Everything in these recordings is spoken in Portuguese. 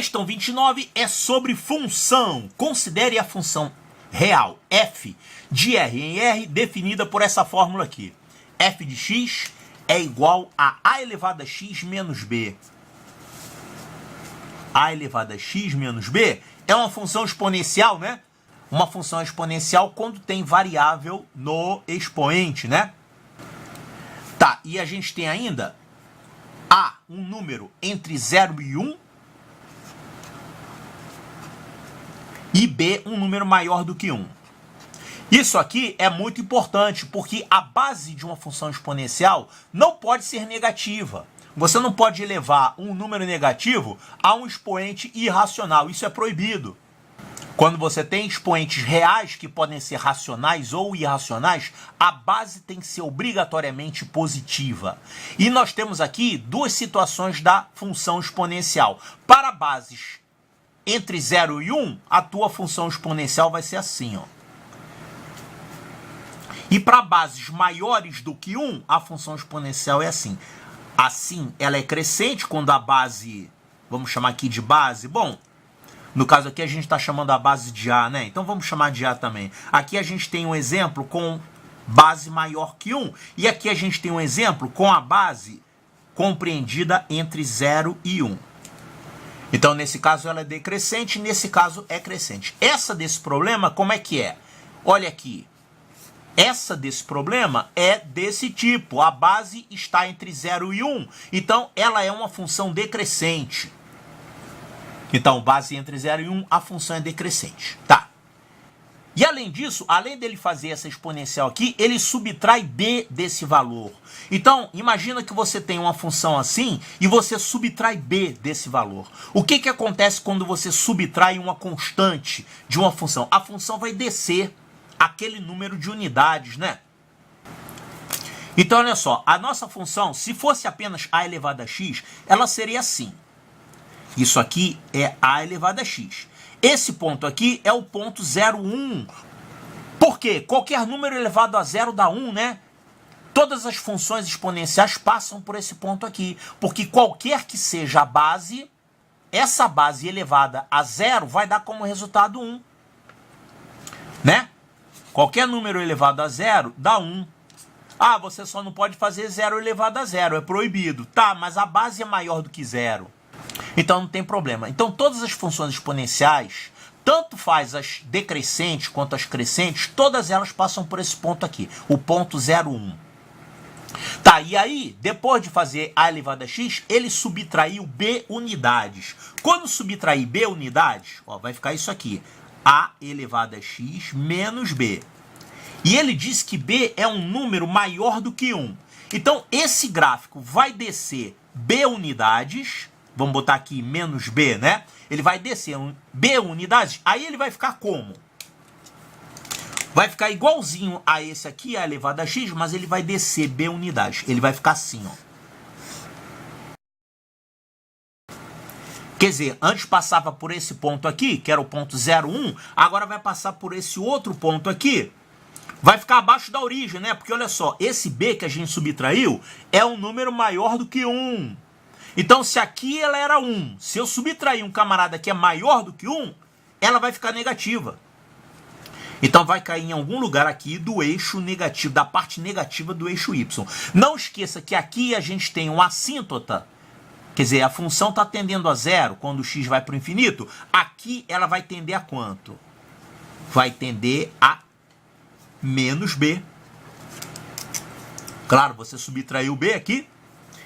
Questão 29 é sobre função. Considere a função real f de r em r definida por essa fórmula aqui. F de x é igual a elevado a x menos b. A elevado a x menos b é uma função exponencial, né? Uma função exponencial quando tem variável no expoente, né? Tá, e a gente tem ainda A, um número entre 0 e 1, e B, um número maior do que 1. Isso aqui é muito importante, porque a base de uma função exponencial não pode ser negativa. Você não pode elevar um número negativo a um expoente irracional. Isso é proibido. Quando você tem expoentes reais que podem ser racionais ou irracionais, a base tem que ser obrigatoriamente positiva. E nós temos aqui duas situações da função exponencial. Para bases entre 0 e 1, a tua função exponencial vai ser assim, ó. E para bases maiores do que 1, a função exponencial é assim. Assim, ela é crescente quando a base, vamos chamar aqui de base, bom, no caso aqui a gente está chamando a base de A, né? Então vamos chamar de A também. Aqui a gente tem um exemplo com base maior que 1. E aqui a gente tem um exemplo com a base compreendida entre 0 e 1. Então nesse caso ela é decrescente, nesse caso é crescente. Essa desse problema, como é que é? Olha aqui. Essa desse problema é desse tipo. A base está entre 0 e 1. Então ela é uma função decrescente. Então, base entre 0 e 1, a função é decrescente. Tá. E além disso, além dele fazer essa exponencial aqui, ele subtrai b desse valor. Então, imagina que você tem uma função assim e você subtrai b desse valor. O que acontece quando você subtrai uma constante de uma função? A função vai descer aquele número de unidades, né? Então, olha só, a nossa função, se fosse apenas a elevado a x, ela seria assim. Isso aqui é a elevado a x. Esse ponto aqui é o ponto 0,1. Por quê? Qualquer número elevado a 0 dá 1, né? Todas as funções exponenciais passam por esse ponto aqui. Porque qualquer que seja a base, essa base elevada a 0 vai dar como resultado 1. Né? Qualquer número elevado a 0 dá 1. Ah, você só não pode fazer 0 elevado a 0, é proibido. Tá, mas a base é maior do que 0. Então não tem problema. Então todas as funções exponenciais, tanto faz as decrescentes quanto as crescentes, todas elas passam por esse ponto aqui, o ponto 0,1. Tá, e aí, depois de fazer a elevado a x, ele subtraiu b unidades. Quando subtrair b unidades, ó, vai ficar isso aqui, a elevado a x menos b. E ele disse que b é um número maior do que 1. Então esse gráfico vai descer b unidades. Vamos botar aqui menos b, né? Ele vai descer b unidades, aí ele vai ficar como? Vai ficar igualzinho a esse aqui, a elevado a x, mas ele vai descer b unidades. Ele vai ficar assim, ó. Quer dizer, antes passava por esse ponto aqui, que era o ponto 0,1, agora vai passar por esse outro ponto aqui. Vai ficar abaixo da origem, né? Porque olha só, esse b que a gente subtraiu é um número maior do que 1. Então, se aqui ela era 1, se eu subtrair um camarada que é maior do que 1, ela vai ficar negativa. Então, vai cair em algum lugar aqui do eixo negativo, da parte negativa do eixo y. Não esqueça que aqui a gente tem uma assíntota, quer dizer, a função está tendendo a 0 quando o x vai para o infinito. Aqui ela vai tender a quanto? Vai tender a menos b. Claro, você subtraiu b aqui.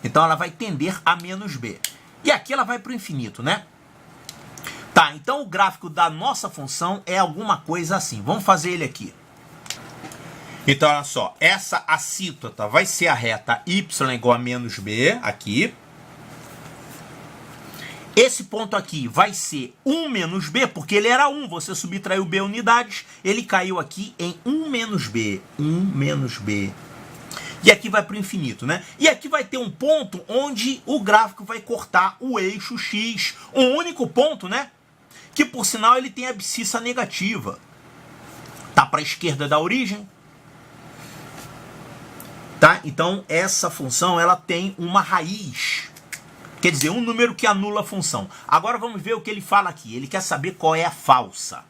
Então ela vai tender a menos b. E aqui ela vai para o infinito, né? Tá, então o gráfico da nossa função é alguma coisa assim. Vamos fazer ele aqui. Então, olha só. Essa assíntota vai ser a reta y igual a menos b, aqui. Esse ponto aqui vai ser 1 menos b, porque ele era 1. Você subtraiu b unidades, ele caiu aqui em 1 menos b. 1 menos b. E aqui vai para o infinito, né? E aqui vai ter um ponto onde o gráfico vai cortar o eixo x. Um único ponto, né? Que, por sinal, ele tem abscissa negativa. Tá para a esquerda da origem. Tá? Então, essa função, ela tem uma raiz. Quer dizer, um número que anula a função. Agora vamos ver o que ele fala aqui. Ele quer saber qual é a falsa.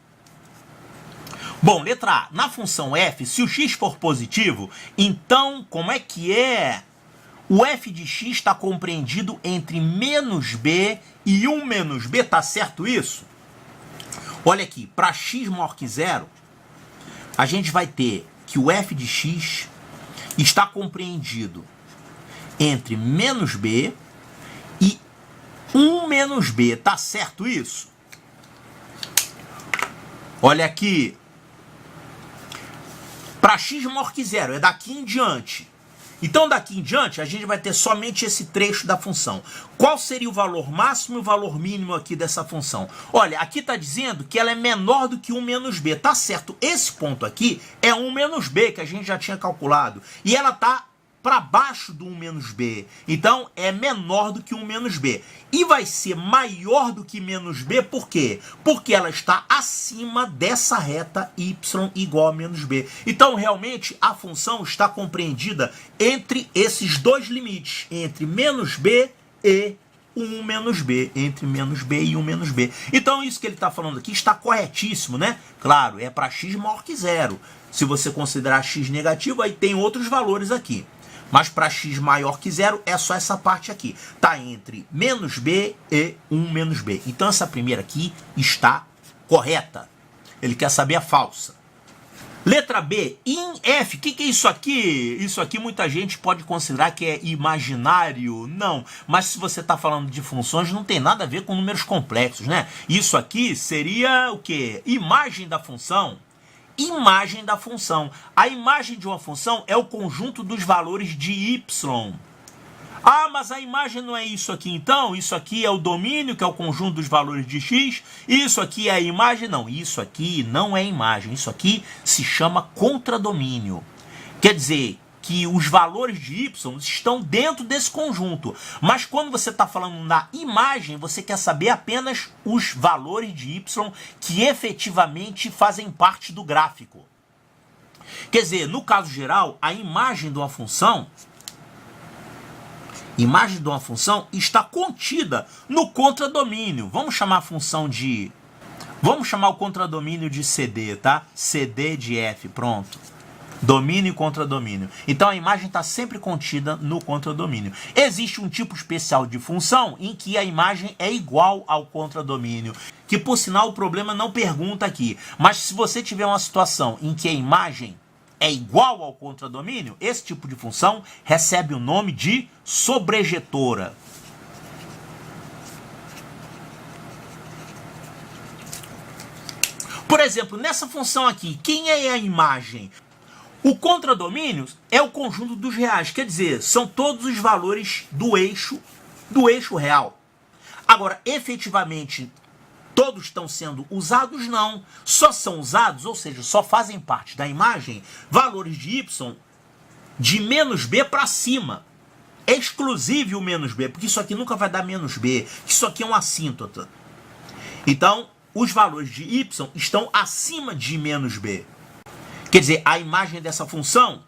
Bom, letra A. Na função f, se o x for positivo, então como é que é? O f de x está compreendido entre menos b e 1 menos b, tá certo isso? Olha aqui, para x maior que zero, a gente vai ter que o f de x está compreendido entre menos b e 1 menos b, tá certo isso? Olha aqui, para x maior que zero, é daqui em diante. Então, daqui em diante, a gente vai ter somente esse trecho da função. Qual seria o valor máximo e o valor mínimo aqui dessa função? Olha, aqui está dizendo que ela é menor do que 1 menos b. Tá certo, esse ponto aqui é 1 menos b, que a gente já tinha calculado. E ela está para baixo do 1 menos b. Então, é menor do que 1 menos b. E vai ser maior do que menos b, por quê? Porque ela está acima dessa reta y igual a menos b. Então, realmente, a função está compreendida entre esses dois limites, entre menos b e 1 menos b, entre menos b e 1 menos b. Então, isso que ele está falando aqui está corretíssimo, né? Claro, é para x maior que zero. Se você considerar x negativo, aí tem outros valores aqui. Mas para x maior que zero, é só essa parte aqui. Está entre menos b e 1 menos b. Então, essa primeira aqui está correta. Ele quer saber a falsa. Letra B, in f. O que é isso aqui? Isso aqui muita gente pode considerar que é imaginário. Não, mas se você está falando de funções, não tem nada a ver com números complexos, né? Isso aqui seria o quê? Imagem da função. Imagem da função. A imagem de uma função é o conjunto dos valores de y. Ah, mas a imagem não é isso aqui então? Isso aqui é o domínio, que é o conjunto dos valores de x. Isso aqui é a imagem? Não, isso aqui não é imagem. Isso aqui se chama contradomínio. Quer dizer que os valores de y estão dentro desse conjunto. Mas quando você está falando na imagem, você quer saber apenas os valores de y que efetivamente fazem parte do gráfico. Quer dizer, no caso geral, a imagem de uma função está contida no contradomínio. Vamos chamar a função de... Vamos chamar o contradomínio de CD, tá? CD de f, pronto. Domínio e contradomínio. Então a imagem está sempre contida no contradomínio. Existe um tipo especial de função em que a imagem é igual ao contradomínio, que por sinal o problema não pergunta aqui. Mas se você tiver uma situação em que a imagem é igual ao contradomínio, esse tipo de função recebe o nome de sobrejetora. Por exemplo, nessa função aqui, quem é a imagem? O contradomínio é o conjunto dos reais, quer dizer, são todos os valores do eixo real. Agora, efetivamente, todos estão sendo usados? Não. Só são usados, ou seja, só fazem parte da imagem, valores de y de menos b para cima. É exclusivo o menos b, porque isso aqui nunca vai dar menos b, isso aqui é uma assíntota. Então, os valores de y estão acima de menos b. Quer dizer, a imagem dessa função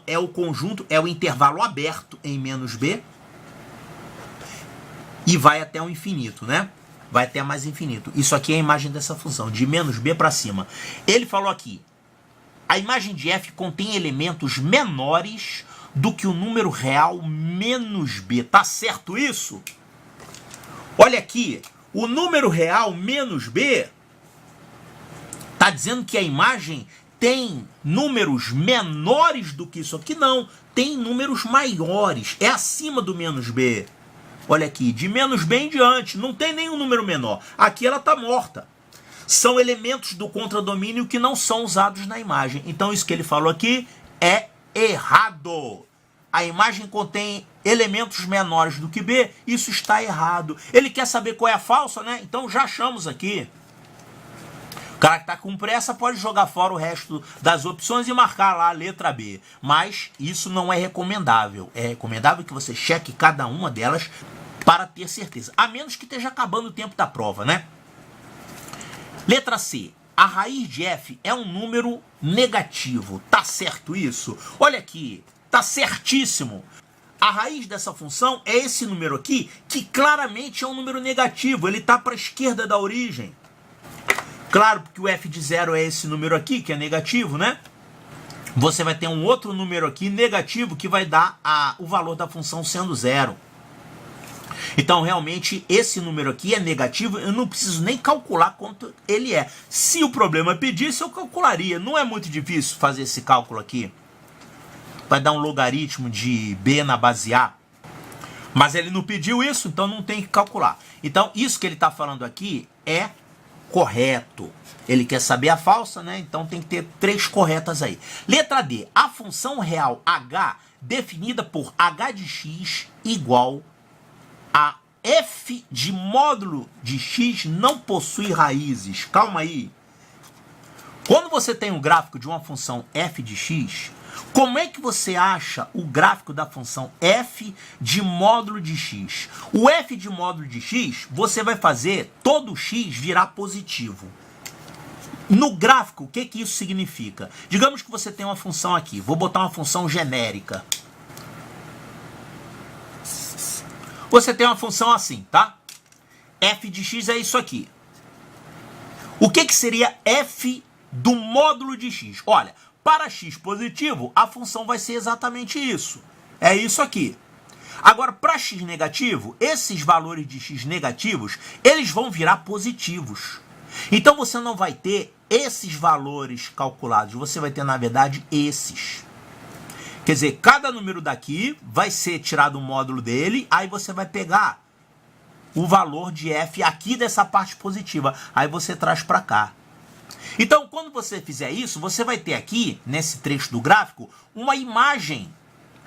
é o conjunto, é o intervalo aberto em menos b e vai até o infinito, né? Vai até mais infinito. Isso aqui é a imagem dessa função, de menos b para cima. Ele falou aqui, a imagem de f contém elementos menores do que o número real menos b. Tá certo isso? Olha aqui, o número real menos b está dizendo que a imagem tem números menores do que isso aqui. Não, tem números maiores, é acima do menos b. Olha aqui, de menos b em diante, não tem nenhum número menor. Aqui ela está morta. São elementos do contradomínio que não são usados na imagem. Então isso que ele falou aqui é errado. A imagem contém elementos menores do que b, isso está errado. Ele quer saber qual é a falsa, né? Então já achamos aqui. O cara que está com pressa pode jogar fora o resto das opções e marcar lá a letra B. Mas isso não é recomendável. É recomendável que você cheque cada uma delas para ter certeza. A menos que esteja acabando o tempo da prova, né? Letra C. a raiz de f é um número negativo. Tá certo isso? Olha aqui, tá certíssimo. A raiz dessa função é esse número aqui, que claramente é um número negativo. Ele está para a esquerda da origem. Claro, porque o f de 0 é esse número aqui, que é negativo, né? Você vai ter um outro número aqui negativo que vai dar o valor da função sendo 0. Então, realmente, esse número aqui é negativo. Eu não preciso nem calcular quanto ele é. Se o problema pedisse, eu calcularia. Não é muito difícil fazer esse cálculo aqui. Vai dar um logaritmo de b na base a. Mas ele não pediu isso, então não tem que calcular. Então, isso que ele está falando aqui é correto. Ele quer saber a falsa, né? Então tem que ter 3 corretas aí. Letra D. A função real h definida por h de x igual a f de módulo de x não possui raízes. Calma aí. Quando você tem um gráfico de uma função f de x, como é que você acha o gráfico da função f de módulo de x? O f de módulo de x, você vai fazer todo x virar positivo. No gráfico, o que isso significa? Digamos que você tem uma função aqui. Vou botar uma função genérica. Você tem uma função assim, tá? F de x é isso aqui. O que seria f do módulo de x? Olha, para x positivo, a função vai ser exatamente isso. É isso aqui. Agora, para x negativo, esses valores de x negativos, eles vão virar positivos. Então, você não vai ter esses valores calculados. Você vai ter, na verdade, esses. Quer dizer, cada número daqui vai ser tirado o módulo dele, aí você vai pegar o valor de f aqui dessa parte positiva. Aí você traz para cá. Então, quando você fizer isso, você vai ter aqui, nesse trecho do gráfico, uma imagem,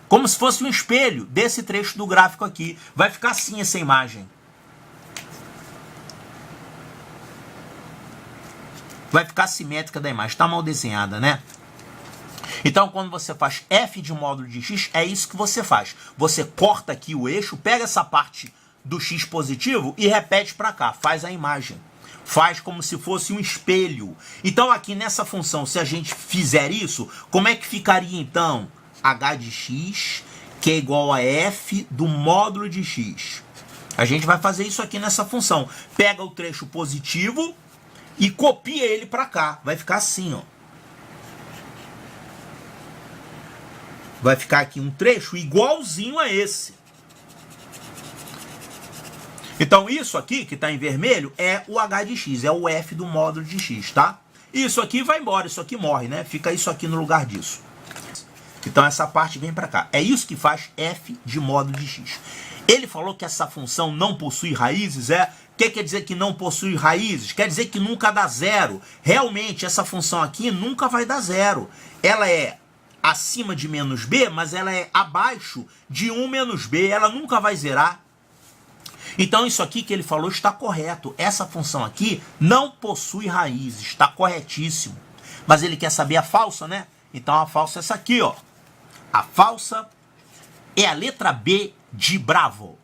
como se fosse um espelho desse trecho do gráfico aqui. Vai ficar assim essa imagem. Vai ficar simétrica da imagem. Está mal desenhada, né? Então, quando você faz f de módulo de x, é isso que você faz. Você corta aqui o eixo, pega essa parte do x positivo e repete para cá. Faz a imagem. Faz como se fosse um espelho. Então, aqui nessa função, se a gente fizer isso, como é que ficaria, então, h de x, que é igual a f do módulo de x? A gente vai fazer isso aqui nessa função. Pega o trecho positivo e copia ele para cá. Vai ficar assim, ó. Vai ficar aqui um trecho igualzinho a esse. Então, isso aqui, que está em vermelho, é o h de x, é o f do módulo de x, tá? Isso aqui vai embora, isso aqui morre, né? Fica isso aqui no lugar disso. Então, essa parte vem para cá. É isso que faz f de módulo de x. Ele falou que essa função não possui raízes, O que quer dizer que não possui raízes? Quer dizer que nunca dá zero. Realmente, essa função aqui nunca vai dar zero. Ela é acima de menos b, mas ela é abaixo de 1 menos b. Ela nunca vai zerar. Então, isso aqui que ele falou está correto. Essa função aqui não possui raízes. Está corretíssimo. Mas ele quer saber a falsa, né? Então, a falsa é essa aqui, ó. A falsa é a letra B de Bravo.